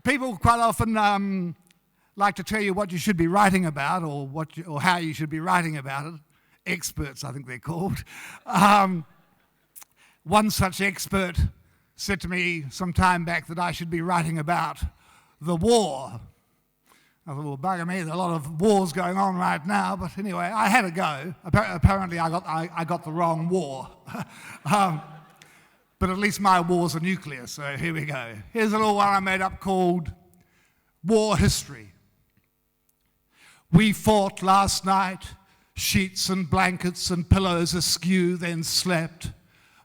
People quite often like to tell you what you should be writing about or how you should be writing about it. Experts, I think they're called. One such expert said to me some time back that I should be writing about the war. I thought, well, bugger me, there are a lot of wars going on right now, but anyway, I had a go. Apparently I got the wrong war. But at least my wars are nuclear, so here we go. Here's a little one I made up called War History. We fought last night, sheets and blankets and pillows askew, then slept.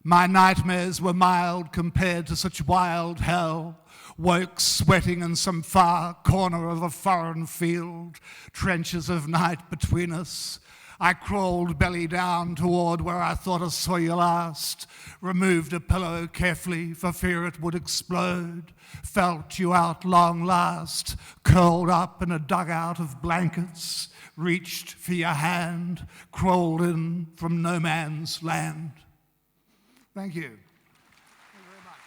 My nightmares were mild compared to such wild hell. Woke sweating in some far corner of a foreign field, trenches of night between us. I crawled belly down toward where I thought I saw you last, removed a pillow carefully for fear it would explode, felt you out long last, curled up in a dugout of blankets, reached for your hand, crawled in from no man's land. Thank you. Thank you very much.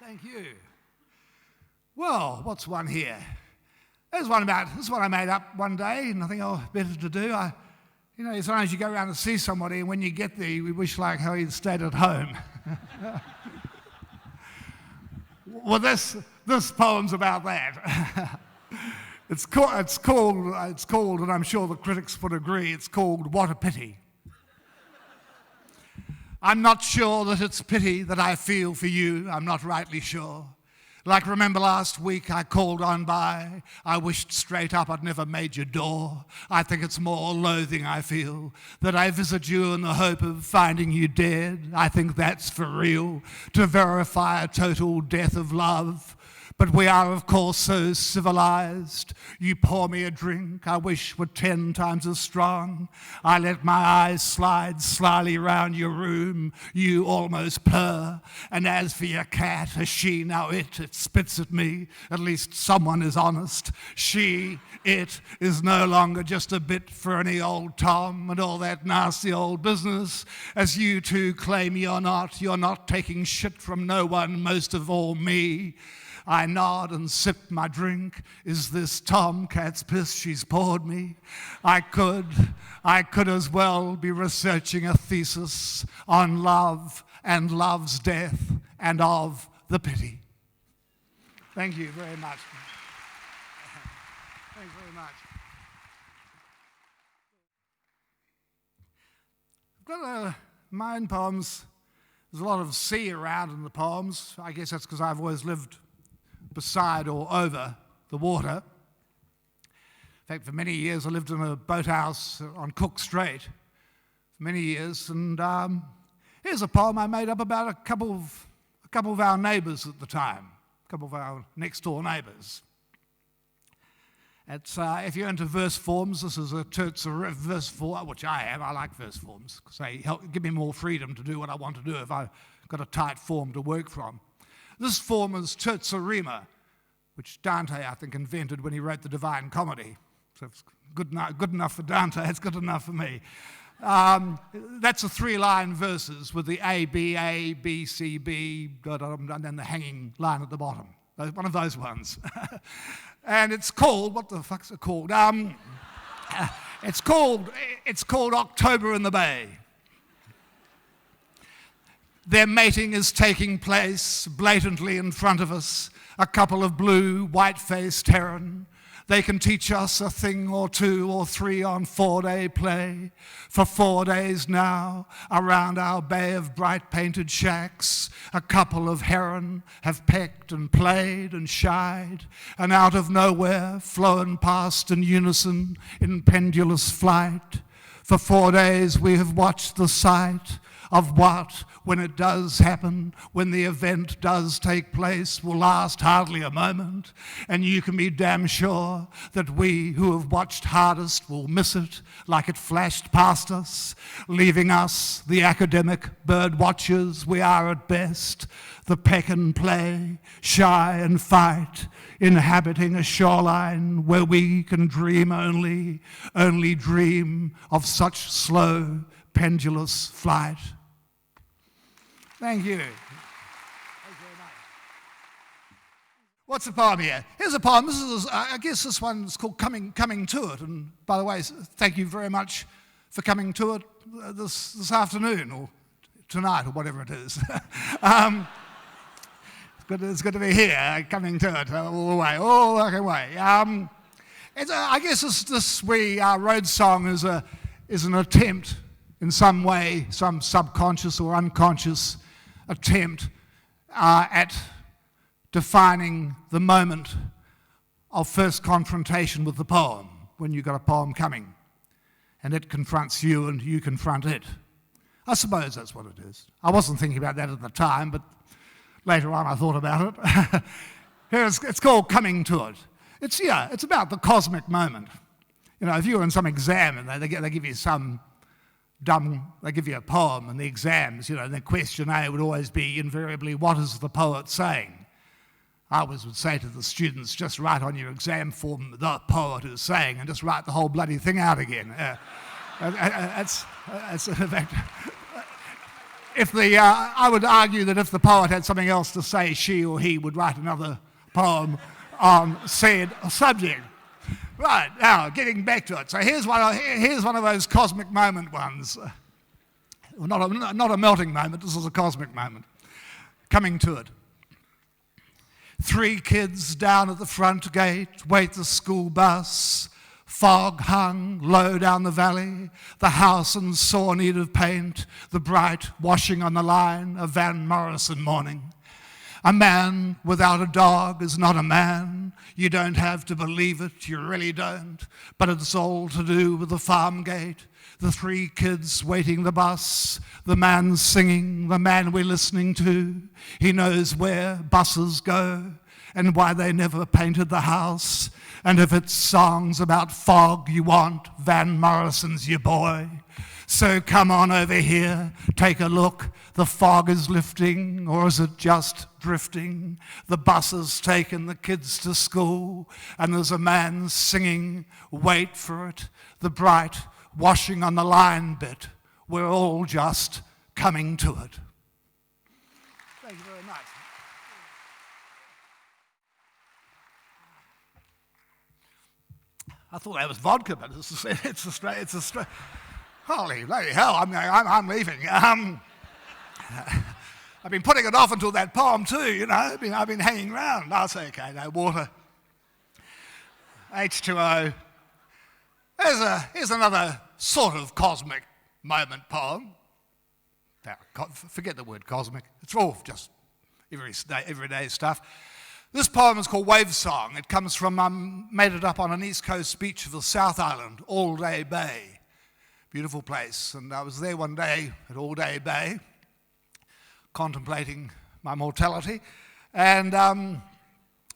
Thank you. Well, what's one here? There's one I made up one day, and I think, better to do. Sometimes you go around and see somebody, and when you get there, we wish like how he'd stayed at home. Well, this poem's about that. It's called, and I'm sure the critics would agree, it's called What a Pity. I'm not sure that it's pity that I feel for you, I'm not rightly sure. Like remember last week I called on by, I wished straight up I'd never made your door. I think it's more loathing I feel, that I visit you in the hope of finding you dead. I think that's for real, to verify a total death of love. But we are, of course, so civilized. You pour me a drink I wish were 10 times as strong. I let my eyes slide slyly round your room. You almost purr. And as for your cat, a she, now it spits at me. At least someone is honest. It is no longer just a bit for any old Tom and all that nasty old business. As you two claim you're not taking shit from no one, most of all me. I nod and sip my drink. Is this tomcat's piss she's poured me? I could as well be researching a thesis on love and love's death and of the pity. Thank you very much. Thanks very much. I've got my own poems. There's a lot of sea around in the poems. I guess that's because I've always lived beside or over the water. In fact, for many years I lived in a boathouse on Cook Strait for many years, and here's a poem I made up about a couple of our neighbours at the time, a couple of our next door neighbours. It's if you're into verse forms, this is a verse form, which I am. I like verse forms because they give me more freedom to do what I want to do if I've got a tight form to work from. This form is terza rima, which Dante, I think, invented when he wrote the Divine Comedy. So if it's good enough for Dante, it's good enough for me. That's a 3-line verses with the A, B, C, B, and then the hanging line at the bottom. One of those ones. And it's called, what the fuck's it called? It's called October in the Bay. Their mating is taking place blatantly in front of us, a couple of blue, white-faced heron. They can teach us a thing or two or three on 4-day play. For 4 days now, around our bay of bright painted shacks, a couple of heron have pecked and played and shied, and out of nowhere flown past in unison in pendulous flight. For 4 days we have watched the sight of what, when it does happen, when the event does take place, will last hardly a moment, and you can be damn sure that we who have watched hardest will miss it like it flashed past us, leaving us, the academic bird watchers we are at best, the peck and play, shy and fight, inhabiting a shoreline where we can dream only dream of such slow, pendulous flight. Thank you. Thank you very much. What's the poem here? Here's a poem. This is, I guess this one's called Coming to It. And by the way, thank you very much for coming to it this afternoon or tonight or whatever it is. It's good to be here, coming to it all the way. I guess this wee road song is an attempt in some way, some subconscious or unconscious attempt at defining the moment of first confrontation with the poem, when you've got a poem coming and it confronts you and you confront it. I suppose that's what it is. I wasn't thinking about that at the time, but later on I thought about it. It's called Coming to It. It's about the cosmic moment. You know, if you're in some exam and they give you they give you a poem in the exams, you know, and the question A would always be invariably, what is the poet saying? I always would say to the students, just write on your exam form, the poet is saying, and just write the whole bloody thing out again. That's in fact, I would argue that if the poet had something else to say, she or he would write another poem on said subject. Right, now, getting back to it. So here's one of those cosmic moment ones. Not a melting moment, this is a cosmic moment. Coming to it. 3 kids down at the front gate, wait the school bus. Fog hung low down the valley, the house in sore need of paint, the bright washing on the line, a Van Morrison morning. A man without a dog is not a man. You don't have to believe it, you really don't. But it's all to do with the farm gate, the 3 kids waiting the bus, the man singing, the man we're listening to. He knows where buses go and why they never painted the house. And if it's songs about fog you want, Van Morrison's your boy. So come on over here, take a look. The fog is lifting, or is it just drifting? The bus has taken the kids to school, and there's a man singing, wait for it. The bright washing on the line bit, we're all just coming to it. Thank you very much. I thought that was vodka, but it's a straight. Holy bloody hell! I'm leaving. I've been putting it off until that poem too. You know, I've been hanging around. That's okay. No water. H2O. Here's another sort of cosmic moment poem. Forget the word cosmic. It's all just everyday stuff. This poem is called Wave Song. It comes from, made it up on an east coast beach of the South Island, All Day Bay. Beautiful place. And I was there one day at All Day Bay, contemplating my mortality. And a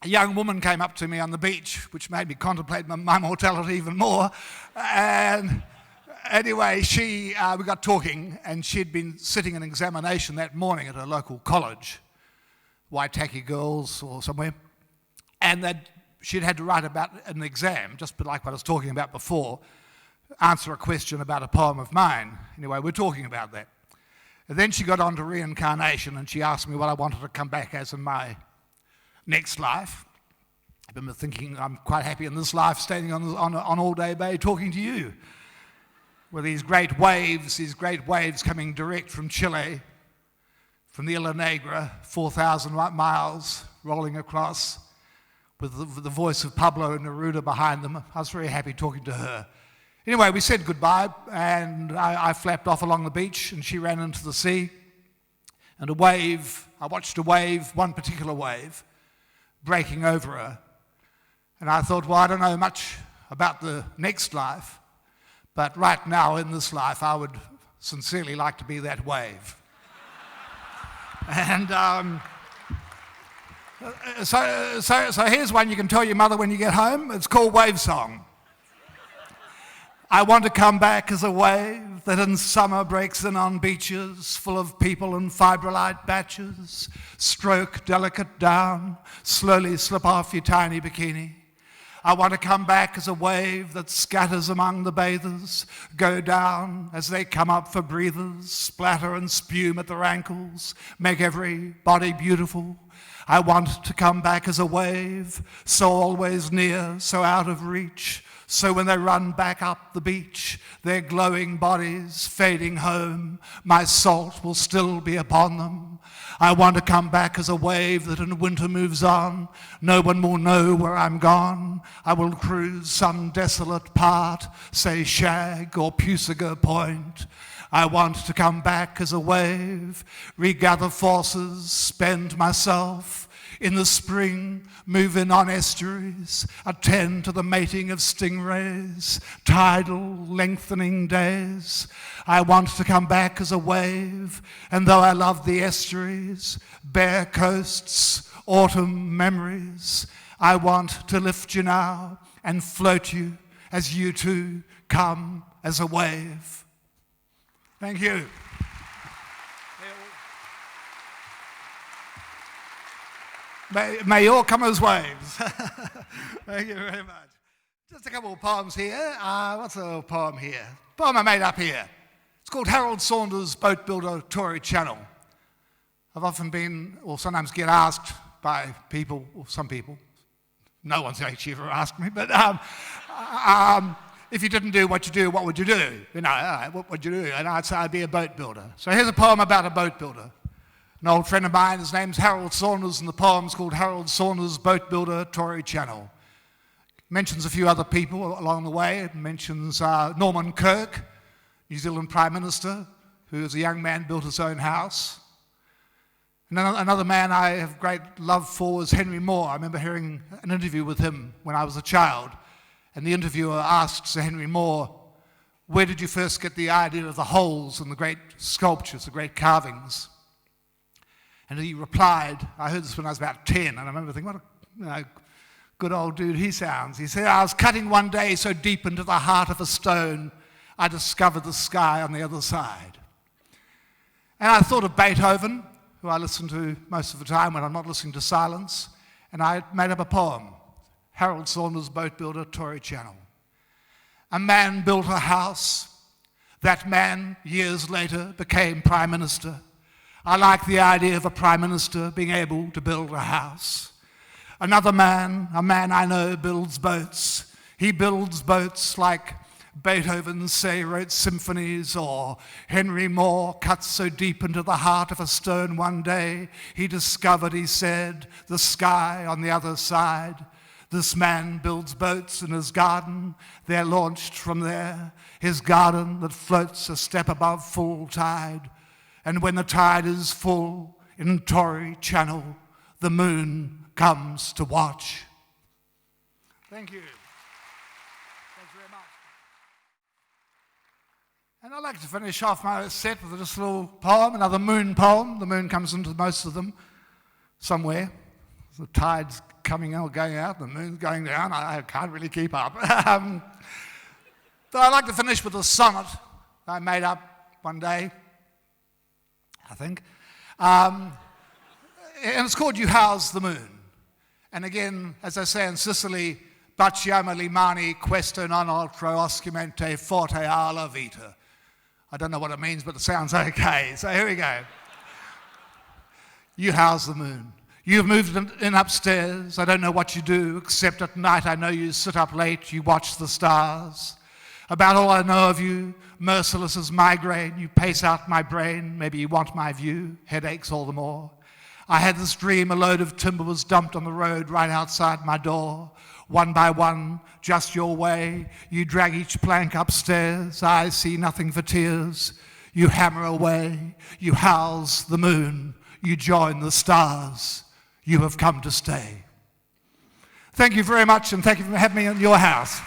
young woman came up to me on the beach, which made me contemplate my mortality even more. And anyway, we got talking, and she'd been sitting an examination that morning at a local college, Waitaki Girls or somewhere, and that she'd had to write about an exam, just like what I was talking about before, answer a question about a poem of mine. Anyway, we're talking about that. And then she got on to reincarnation, and she asked me what I wanted to come back as in my next life. I remember thinking I'm quite happy in this life, standing on All Day Bay talking to you, with these great waves coming direct from Chile, from the Isla Negra, 4,000 miles rolling across, with the voice of Pablo Neruda behind them. I was very happy talking to her. Anyway, we said goodbye, and I flapped off along the beach, and she ran into the sea. And I watched a wave, one particular wave, breaking over her. And I thought, well, I don't know much about the next life, but right now in this life, I would sincerely like to be that wave. And so here's one you can tell your mother when you get home. It's called Wave Song. I want to come back as a wave that in summer breaks in on beaches full of people in fibrillite batches. Stroke delicate down, slowly slip off your tiny bikini. I want to come back as a wave that scatters among the bathers, go down as they come up for breathers, splatter and spume at their ankles, make every body beautiful. I want to come back as a wave, so always near, so out of reach, so when they run back up the beach, their glowing bodies fading home, my salt will still be upon them. I want to come back as a wave that in winter moves on. No one will know where I'm gone. I will cruise some desolate part, say Shag or Pusiger Point. I want to come back as a wave, regather forces, spend myself. In the spring, move in on estuaries, attend to the mating of stingrays, tidal, lengthening days. I want to come back as a wave, and though I love the estuaries, bare coasts, autumn memories, I want to lift you now and float you as you too come as a wave. Thank you. May you all come as waves. Thank you very much. Just a couple of poems here. What's a little poem here? Poem I made up here. It's called Harold Saunders' Boat Builder, Tory Channel. I've often been, or sometimes get asked by people, or some people, no one's actually ever asked me, but if you didn't do what you do, what would you do? You know, what would you do? And I'd say I'd be a boat builder. So here's a poem about a boat builder. An old friend of mine, his name's Harold Saunders, and the poem's called Harold Saunders' Boat Builder, Tory Channel. Mentions a few other people along the way. It mentions Norman Kirk, New Zealand Prime Minister, who as a young man built his own house. And another man I have great love for was Henry Moore. I remember hearing an interview with him when I was a child, and the interviewer asked Sir Henry Moore, where did you first get the idea of the holes in the great sculptures, the great carvings? And he replied, I heard this when I was about 10, and I remember thinking, what a good old dude he sounds. He said, I was cutting one day so deep into the heart of a stone, I discovered the sky on the other side. And I thought of Beethoven, who I listen to most of the time when I'm not listening to silence, and I made up a poem, Harold Saunders' Boat Builder, Tory Channel. A man built a house. That man, years later, became Prime Minister. I like the idea of a Prime Minister being able to build a house. Another man, a man I know, builds boats. He builds boats like Beethoven, say, wrote symphonies, or Henry Moore cuts so deep into the heart of a stone one day, he discovered, he said, the sky on the other side. This man builds boats in his garden. They're launched from there. His garden that floats a step above full tide. And when the tide is full in Tory Channel, the moon comes to watch. Thank you. Thanks very much. And I'd like to finish off my set with just a little poem, another moon poem. The moon comes into most of them somewhere. The tide's coming out, going out, the moon's going down. I can't really keep up. But I'd like to finish with a sonnet I made up one day, I think. And it's called You House the Moon. And again, as I say in Sicily, Baciamo limani questo non altro oscumente forte alla vita. I don't know what it means, but it sounds okay. So here we go. You house the moon. You've moved in upstairs. I don't know what you do, except at night I know you sit up late, you watch the stars. About all I know of you, merciless as migraine, you pace out my brain, maybe you want my view, headaches all the more. I had this dream, a load of timber was dumped on the road right outside my door. One by one, just your way, you drag each plank upstairs, I see nothing for tears. You hammer away, you house the moon, you join the stars, you have come to stay. Thank you very much, and thank you for having me in your house.